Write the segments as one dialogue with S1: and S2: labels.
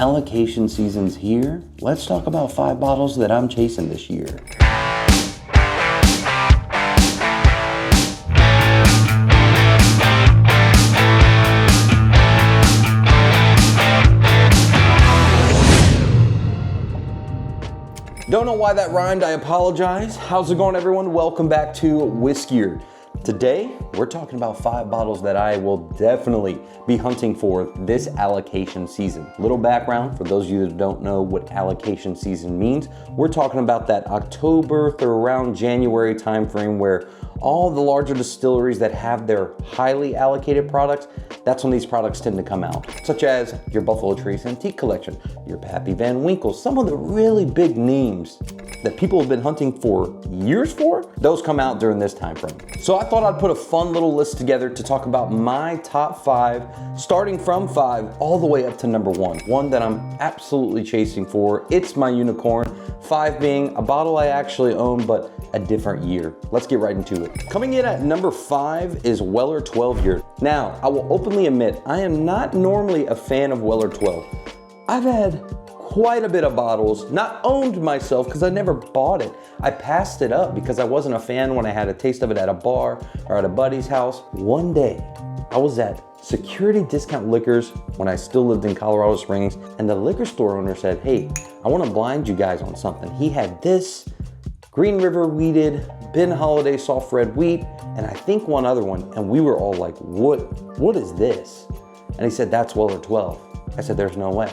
S1: Allocation season's here. Let's talk about 5 bottles that I'm chasing this year. Don't know why that rhymed, I apologize. How's it going, everyone? Welcome back to Whiskeyed. Today, we're talking about 5 bottles that I will definitely be hunting for this allocation season. Little background for those of you that don't know what allocation season means. We're talking about that October through around January timeframe where all the larger distilleries that have their highly allocated products, that's when these products tend to come out, such as your Buffalo Trace Antique Collection, your Pappy Van Winkle, some of the really big names that people have been hunting for years for, those come out during this time frame. So I thought I'd put a fun little list together to talk about my top 5, starting from 5 all the way up to number 1. One that I'm absolutely chasing for. It's my unicorn. 5 being a bottle I actually own, but a different year. Let's get right into it. Coming in at number 5 is Weller 12 year. Now, I will openly admit, I am not normally a fan of Weller 12. I've had quite a bit of bottles, not owned myself because I never bought it. I passed it up because I wasn't a fan when I had a taste of it at a bar or at a buddy's house. One day, I was at Security Discount Liquors when I still lived in Colorado Springs, and the liquor store owner said, hey, I want to blind you guys on something. He had this Green River Wheated, Ben Holiday Soft Red Wheat, and I think one other one, and we were all like, what is this? And he said, that's Weller 12. I said, there's no way.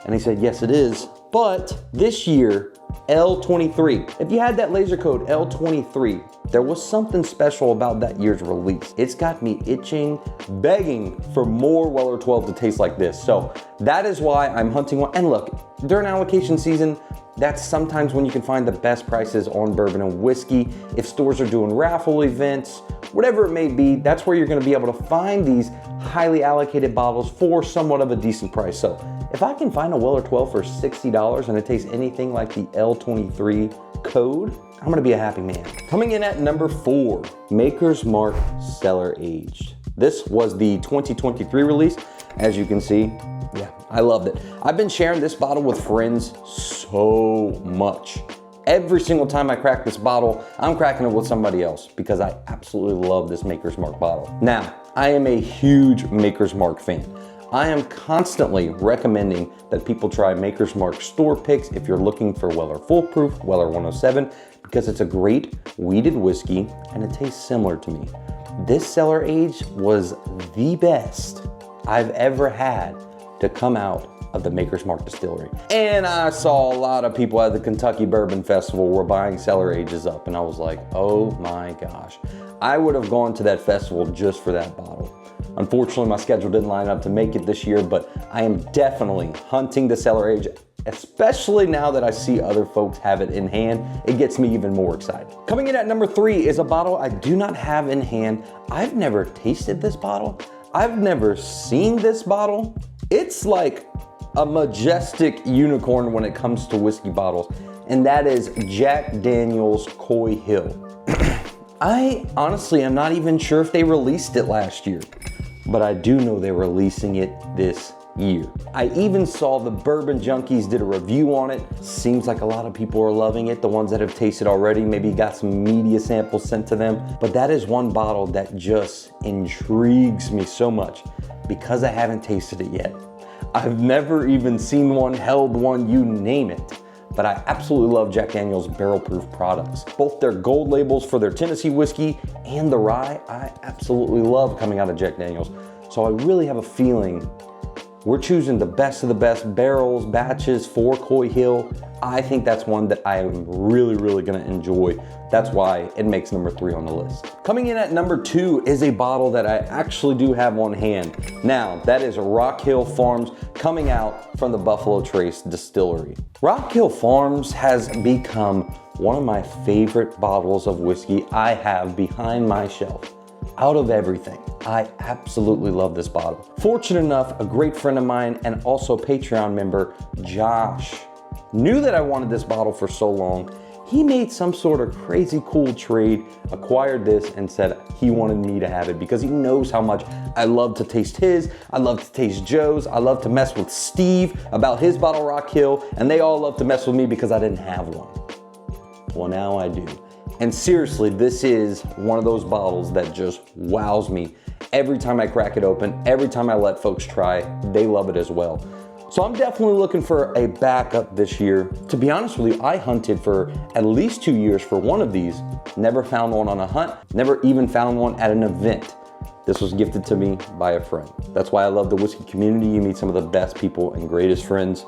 S1: And he said, yes, it is. But this year, L23, if you had that laser code L23, there was something special about that year's release. It's got me itching, begging for more Weller 12 to taste like this. So that is why I'm hunting one. And look, during allocation season, that's sometimes when you can find the best prices on bourbon and whiskey. If stores are doing raffle events, whatever it may be, that's where you're gonna be able to find these highly allocated bottles for somewhat of a decent price. So if I can find a Weller 12 for $60 and it tastes anything like the L23 code, I'm gonna be a happy man. Coming in at number 4, Maker's Mark Cellar Aged. This was the 2023 release. As you can see, yeah, I loved it. I've been sharing this bottle with friends so much. Every single time I crack this bottle, I'm cracking it with somebody else because I absolutely love this Maker's Mark bottle. Now, I am a huge Maker's Mark fan. I am constantly recommending that people try Maker's Mark store picks if you're looking for Weller Foolproof, Weller 107, because it's a great wheated whiskey and it tastes similar to me. This cellar age was the best I've ever had to come out of the Maker's Mark distillery. And I saw a lot of people at the Kentucky Bourbon Festival were buying cellar ages up, and I was like, oh my gosh. I would have gone to that festival just for that bottle. Unfortunately, my schedule didn't line up to make it this year, but I am definitely hunting the cellar age, especially now that I see other folks have it in hand. It gets me even more excited. Coming in at number 3 is a bottle I do not have in hand. I've never tasted this bottle. I've never seen this bottle. It's like a majestic unicorn when it comes to whiskey bottles, and that is Jack Daniel's Coy Hill. I honestly am not even sure if they released it last year, but I do know they're releasing it this year. I even saw the Bourbon Junkies did a review on it. Seems like a lot of people are loving it. The ones that have tasted already, maybe got some media samples sent to them. But that is one bottle that just intrigues me so much because I haven't tasted it yet. I've never even seen one, held one, you name it. But I absolutely love Jack Daniel's barrel proof products. Both their gold labels for their Tennessee whiskey and the rye, I absolutely love coming out of Jack Daniel's. So I really have a feeling we're choosing the best of the best barrels, batches for Coy Hill. I think that's one that I am really gonna enjoy. That's why it makes number 3 on the list. Coming in at number 2 is a bottle that I actually do have on hand. Now, that is Rock Hill Farms coming out from the Buffalo Trace Distillery. Rock Hill Farms has become one of my favorite bottles of whiskey I have behind my shelf. Out of everything, I absolutely love this bottle. Fortunate enough, a great friend of mine and also Patreon member, Josh, knew that I wanted this bottle for so long. he made some sort of crazy cool trade, acquired this, and said he wanted me to have it because he knows how much I love to taste his, I love to taste Joe's, I love to mess with Steve about his Bottle Rock Hill, and they all love to mess with me because I didn't have one. Well, now I do. And seriously, this is one of those bottles that just wows me. Every time I crack it open, every time I let folks try, they love it as well. So I'm definitely looking for a backup this year. To be honest with you, I hunted for at least 2 years for one of these. Never found one on a hunt, never even found one at an event. This was gifted to me by a friend. That's why I love the whiskey community. You meet some of the best people and greatest friends.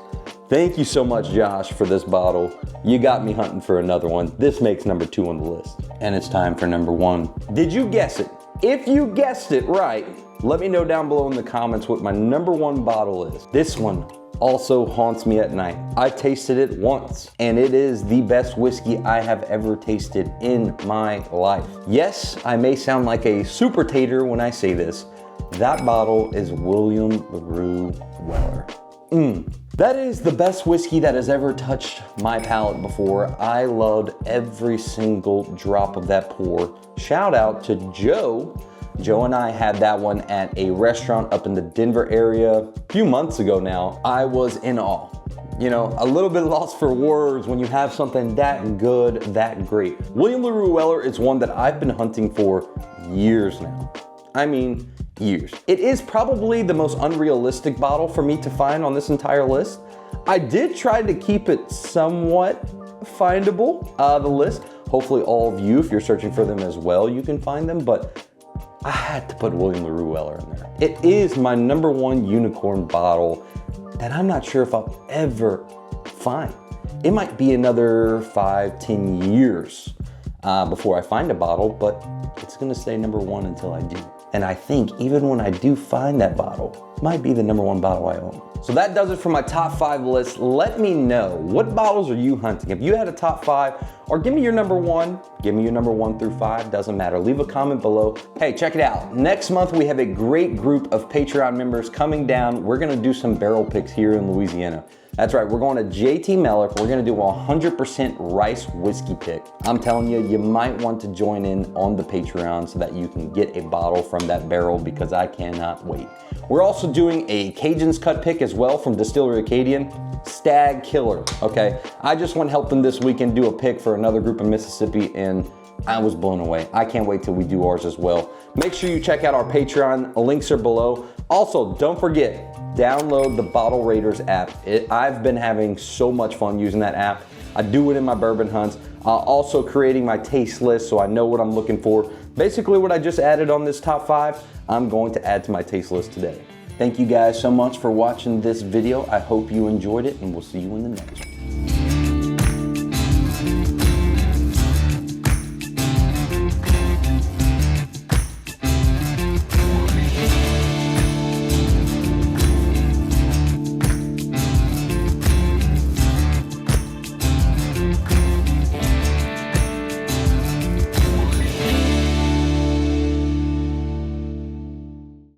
S1: Thank you so much, Josh, for this bottle. You got me hunting for another one. This makes number 2 on the list. And it's time for number 1. Did you guess it? If you guessed it right, let me know down below in the comments what my number 1 bottle is. This one also haunts me at night. I tasted it once, and it is the best whiskey I have ever tasted in my life. Yes, I may sound like a super tater when I say this. That bottle is William Larue Weller. That is the best whiskey that has ever touched my palate before. I loved every single drop of that pour. Shout out to Joe. Joe and I had that one at a restaurant up in the Denver area a few months ago now. I was in awe. You know, a little bit lost for words when you have something that good, that great. William Larue Weller is one that I've been hunting for years now. I mean, years. It is probably the most unrealistic bottle for me to find on this entire list. I did try to keep it somewhat findable, the list. Hopefully all of you, if you're searching for them as well, you can find them, but I had to put William Larue Weller in there. It is my number 1 unicorn bottle that I'm not sure if I'll ever find. It might be another 5-10 years before I find a bottle, but it's gonna stay number 1 until I do. And I think even when I do find that bottle, it might be the number 1 bottle I own. So that does it for my top 5 list. Let me know, what bottles are you hunting? If you had a top 5, or give me your number 1, give me your number 1 through 5, doesn't matter. Leave a comment below. Hey, check it out. Next month, we have a great group of Patreon members coming down. We're gonna do some barrel picks here in Louisiana. That's right, we're going to JT Mellick. We're gonna do a 100% rice whiskey pick. I'm telling you, you might want to join in on the Patreon so that you can get a bottle from that barrel because I cannot wait. We're also doing a Cajun's cut pick as well from Distillery Acadian. Stagg killer, okay? I just went to help them this weekend do a pick for another group in Mississippi and I was blown away. I can't wait till we do ours as well. Make sure you check out our Patreon. Links are below. Also, don't forget, download the Bottle Raiders app. I've been having so much fun using that app. I do it in my bourbon hunts. Also creating my taste list so I know what I'm looking for. Basically what I just added on this top 5, I'm going to add to my taste list today. Thank you guys so much for watching this video. I hope you enjoyed it and we'll see you in the next one.